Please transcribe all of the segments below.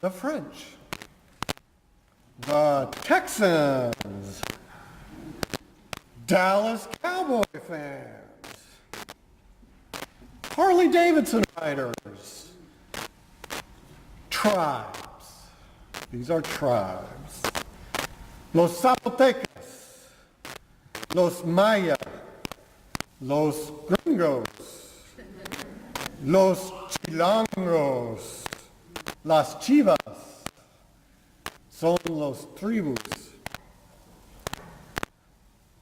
the French, the Texans, Dallas Cowboy fans, Harley Davidson riders, tribes. These are tribes. Los Zapotecas, los Maya, los Gringos, los Chilangos, las Chivas, son los tribus.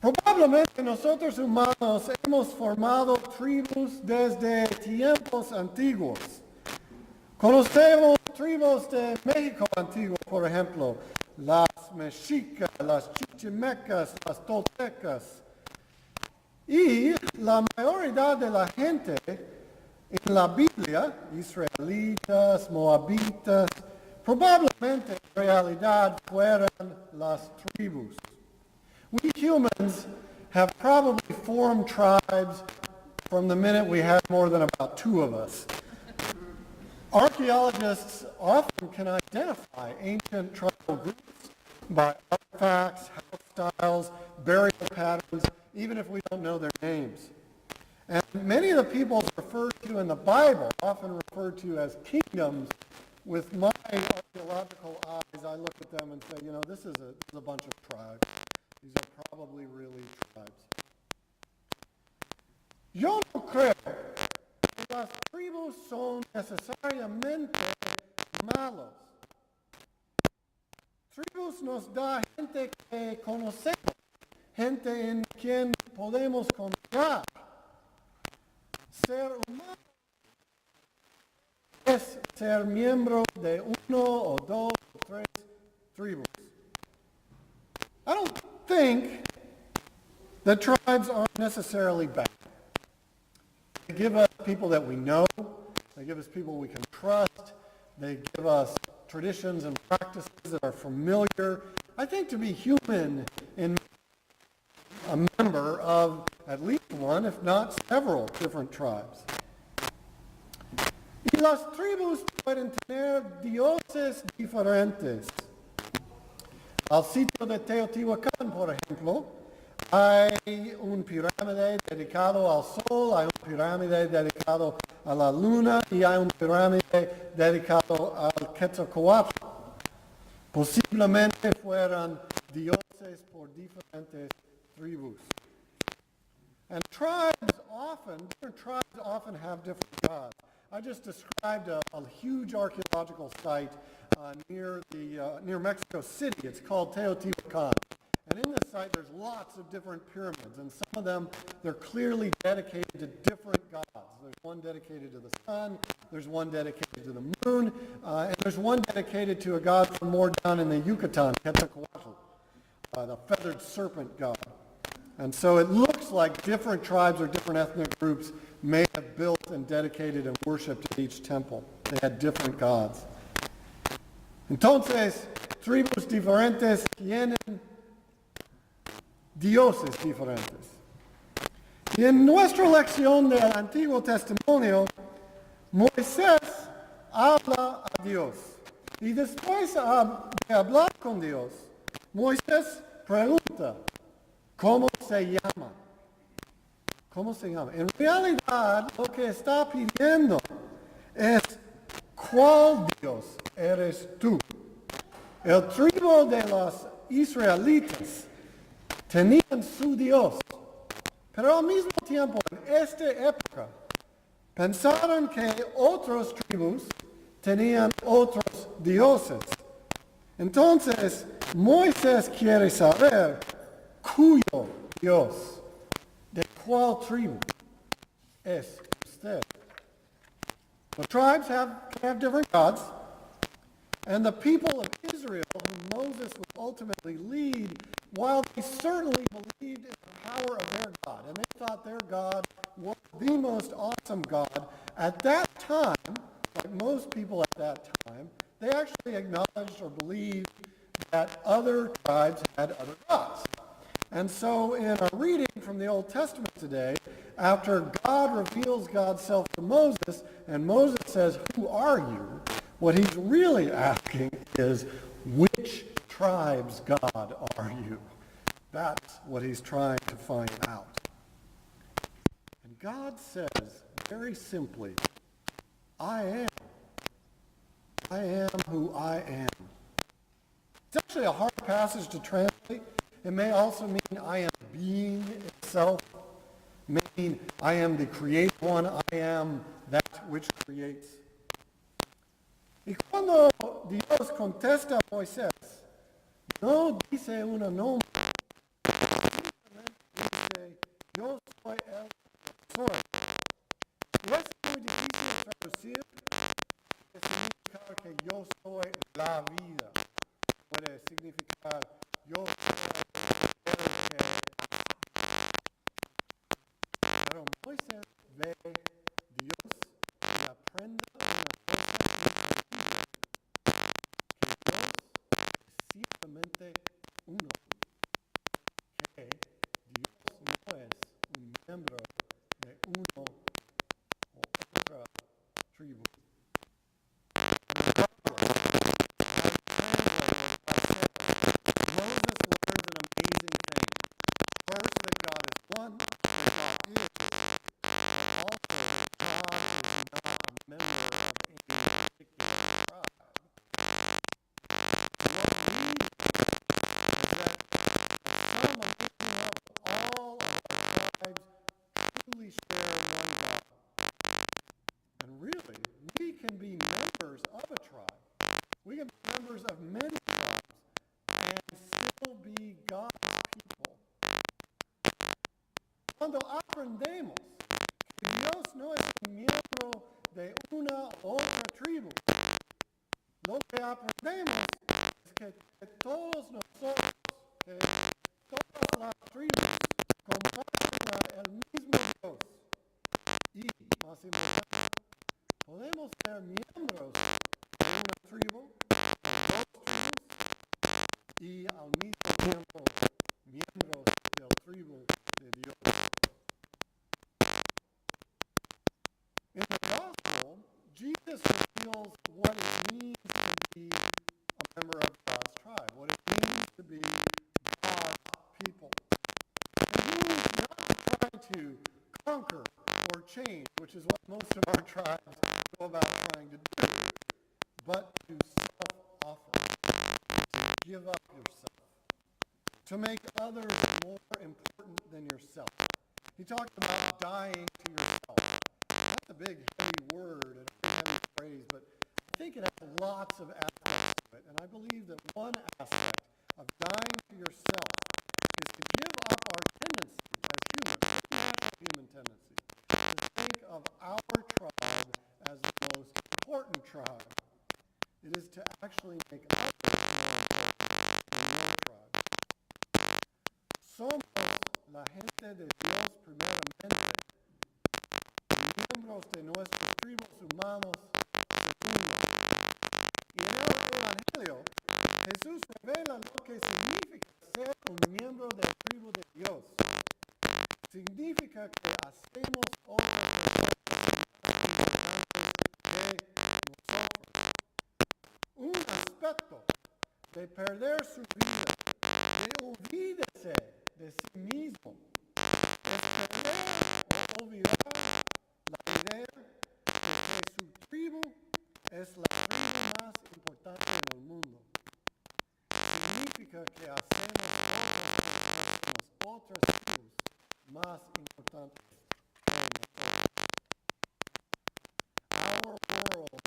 Probablemente nosotros humanos hemos formado tribus desde tiempos antiguos. Conocemos tribus de México antiguo, por ejemplo, las mexicas, las chichimecas, las toltecas. Y la mayoría de la gente en la Biblia, israelitas, moabitas, probablemente en realidad fueran las tribus. We humans have probably formed tribes from the minute we had more than about 2 of us. Archaeologists often can identify ancient tribal groups by artifacts, house styles, burial patterns, even if we don't know their names. And many of the peoples referred to in the Bible, often referred to as kingdoms, with my archaeological eyes, I look at them and say, this is a bunch of tribes. These are probably really tribes. Yo no creo que las tribus son necesariamente malos. Tribus nos da gente que conocemos, gente en quien podemos confiar. Ser humano es ser miembro de 1 o 2 o 3 tribus. I don't think that tribes aren't necessarily bad. They give us people that we know. They give us people we can trust. They give us traditions and practices that are familiar. I think to be human in a member of at least one, if not several, different tribes. Y las tribus pueden tener dioses diferentes. Al sitio de Teotihuacán, por ejemplo, hay un pirámide dedicado al sol, hay un pirámide dedicado a la luna y hay un pirámide dedicado al Quetzalcoatl. Posiblemente fueran dioses por diferentes tribus. And different tribes often have different gods. I just described a huge archaeological site near Mexico City. It's called Teotihuacan. And in this site, there's lots of different pyramids, and some of them, they're clearly dedicated to different gods. There's one dedicated to the sun, there's one dedicated to the moon, and there's one dedicated to a god from more down in the Yucatan, Quetzalcoatl, the feathered serpent god. And so it looks like different tribes or different ethnic groups may have built and dedicated and worshipped at each temple. They had different gods. Entonces, tribus diferentes tienen dioses diferentes. Y en nuestra lección del Antiguo Testimonio, Moisés habla a Dios. Y después de hablar con Dios, Moisés pregunta, ¿cómo se llama? ¿Cómo se llama? En realidad, lo que está pidiendo es, ¿cuál Dios eres tú? El tribu de los israelitas tenían su Dios, pero al mismo tiempo, en esta época, pensaron que otras tribus tenían otros dioses. Entonces, Moisés quiere saber cuyo Dios, de cuál tribu es usted. The tribes have different gods, and the people of Israel, whom Moses would ultimately lead, while they certainly believed in the power of their God, and they thought their God was the most awesome God, at that time, like most people at that time, they actually acknowledged or believed that other tribes had other gods. And so in our reading from the Old Testament today, after God reveals God's self to Moses, and Moses says, "Who are you?" What he's really asking is, which tribes, God, are you? That's what he's trying to find out. And God says, very simply, I am. I am who I am. It's actually a hard passage to translate. It may also mean I am being itself, meaning I am the created one, I am that which creates. Y cuando Dios contesta a Moisés, no dice una nombre, simplemente dice, yo soy el soy. Y es muy difícil traducir, que significa que yo soy la vida. Puede significar yo soy el que. Pero Moisés ve Dios y aprende una cosa que Dios es simplemente uno, que Dios no es un miembro de uno o otra tribu. Moses learns an amazing thing. First, that God is one, that God is. Also, God is not a member of any particular tribe. What we do is that from a looking up, all of our tribes truly share one God. And really, we can be members of a tribe. We can be members of many tribes and still be God's people. Cuando aprendemos que Dios no es un miembro de una u otra tribu, lo que aprendemos es que todos nosotros, que todas las tribus comparten el mismo Dios. Y, más importante, podemos ser miembros de una tribu, de dos tribus, y al mismo tiempo miembros del tribu de Dios. In the gospel, Jesus reveals what it means to be a member of God's tribe, what it means to be God's people. And he means not to try to conquer or change, which is what most of our tribes go about trying to do, but to self-offer, to give up yourself, to make others more important than yourself. He talked about dying to yourself. That's a big, heavy word and a heavy phrase, but I think it has lots of aspects to it. And I believe that one aspect of dying to yourself is to give up our tendency as humans, natural human tendency, to think of our tribe as the most important tribe. It is to actually make us your tribe. Somos la gente de Dios primeramente, miembros de nuestras tribus humanos de uno. Y en el Evangelio, Jesús revela lo que significa ser un miembro de la tribu de Dios. Significa que hacemos otras cosas de nosotros. Un aspecto de perder su vida, de olvidarse de sí mismo, es perder o olvidar la idea de que su tribu es la tribu más importante en el mundo. Significa que hacemos otras tribus más importantes que nosotros. Our world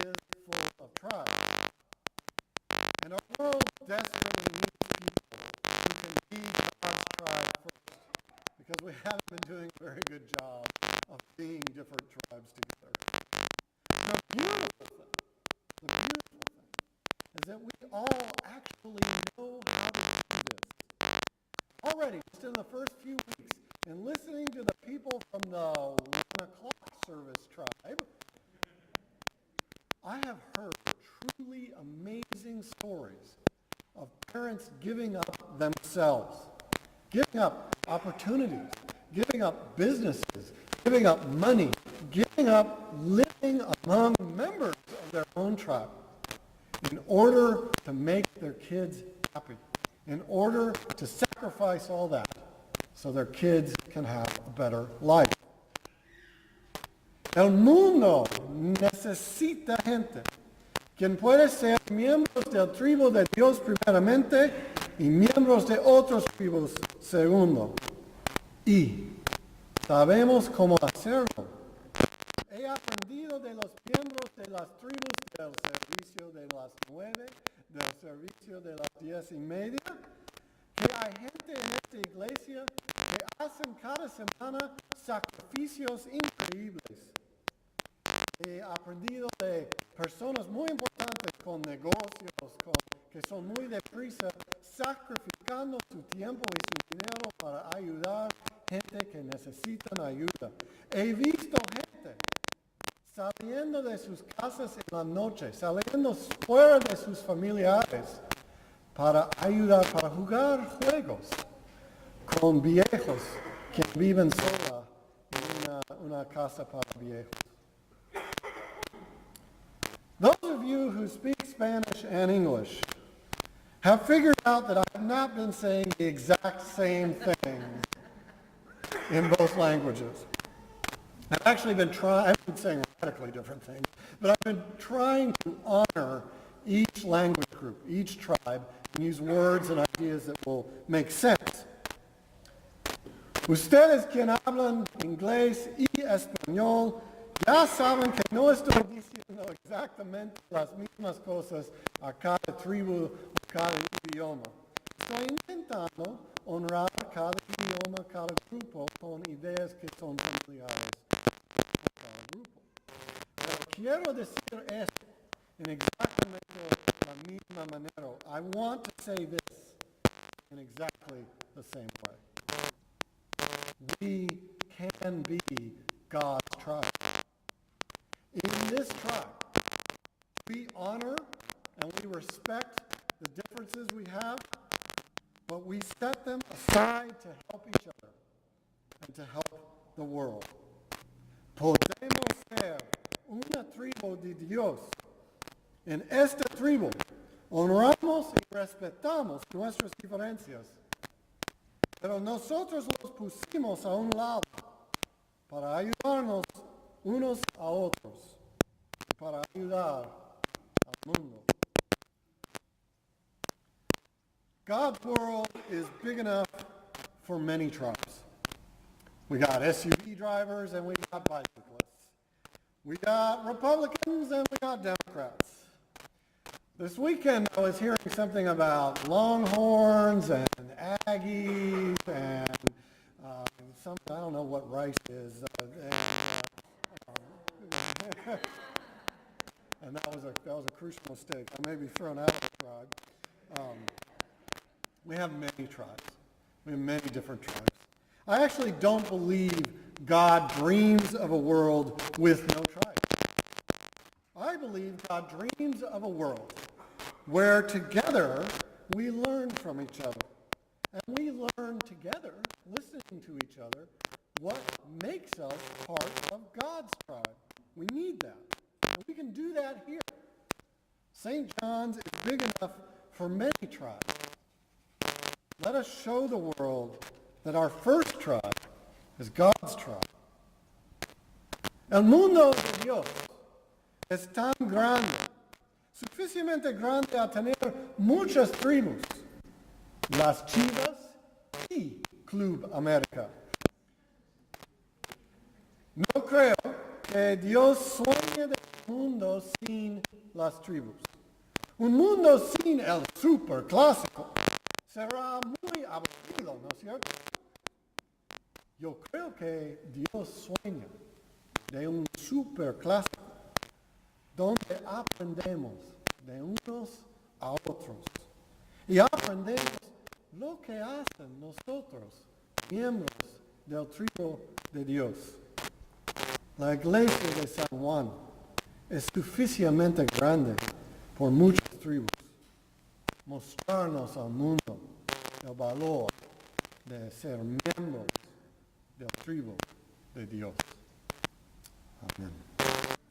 is full of tribes. And our world desperately needs people who can be God's tribe first, because we haven't been doing a very good job of being different tribes together. The beautiful thing is that we all actually know how to do this. Already, just in the first few weeks, in listening to the people from the 1 o'clock service tribe, I have heard truly amazing stories of parents giving up themselves, giving up opportunities, giving up businesses, giving up money, giving up living among members of their own tribe in order to make their kids happy, in order to sacrifice all that so their kids can have a better life. El mundo necesita gente quien puede ser miembros del tribu de Dios primeramente y miembros de otros tribus segundo. Y sabemos cómo hacerlo. He aprendido de los miembros de las tribus del servicio de las 9, del servicio de las 10:30, que hay gente en esta iglesia que hacen cada semana sacrificios increíbles. He aprendido de personas muy importantes con negocios, que son muy deprisa, sacrificando su tiempo y su dinero para ayudar gente que necesitan ayuda. He visto gente saliendo de sus casas en la noche, saliendo fuera de sus familiares para ayudar, para jugar juegos con viejos que viven sola en una casa para viejos. Those of you who speak Spanish and English have figured out that I have not been saying the exact same thing in both languages. I've actually been I've been saying radically different things, but I've been trying to honor each language group, each tribe, and use words and ideas that will make sense. Ustedes quien hablan inglés y español ya saben que no estoy diciendo exactamente las mismas cosas a cada tribu o cada idioma. Estoy intentando honrar cada idioma, cada grupo con ideas que son familiares a cada grupo. Pero quiero decir esto en exactamente la misma manera. I want to say this in exactly the same way. We can be God's tribe. In this tribe, we honor and we respect the differences we have, but we set them aside to help each other and to help the world. Podemos ser una tribu de Dios. En esta tribu honramos y respetamos nuestras diferencias, pero nosotros los pusimos a un lado para ayudarnos unos a otros, para ayudar al mundo. God's world is big enough for many tribes. We got SUV drivers and we got bicyclists. We got Republicans and we got Democrats. This weekend I was hearing something about Longhorns and Aggies and something, I don't know what rice is. And that was a crucial mistake. I may be thrown out of the tribe. We have many tribes. We have many different tribes. I actually don't believe God dreams of a world with no tribes. I believe God dreams of a world where together we learn from each other. And we learn together, listening to each other, what makes us part of God's tribe. We need that. And we can do that here. St. John's is big enough for many tribes. Let us show the world that our first tribe is God's tribe. El mundo de Dios es tan grande, suficientemente grande a tener muchas tribus. Las Chivas y Club América. No creo que Dios sueñe de un mundo sin las tribus. Un mundo sin el super clásico será muy aburrido, ¿no es cierto? Yo creo que Dios sueña de un super clásico donde aprendemos de unos a otros y aprendemos lo que hacen nosotros, miembros del tribu de Dios. La iglesia de San Juan es suficientemente grande por muchas tribus. Mostrarnos al mundo el valor de ser miembros del tribu de Dios. Amén.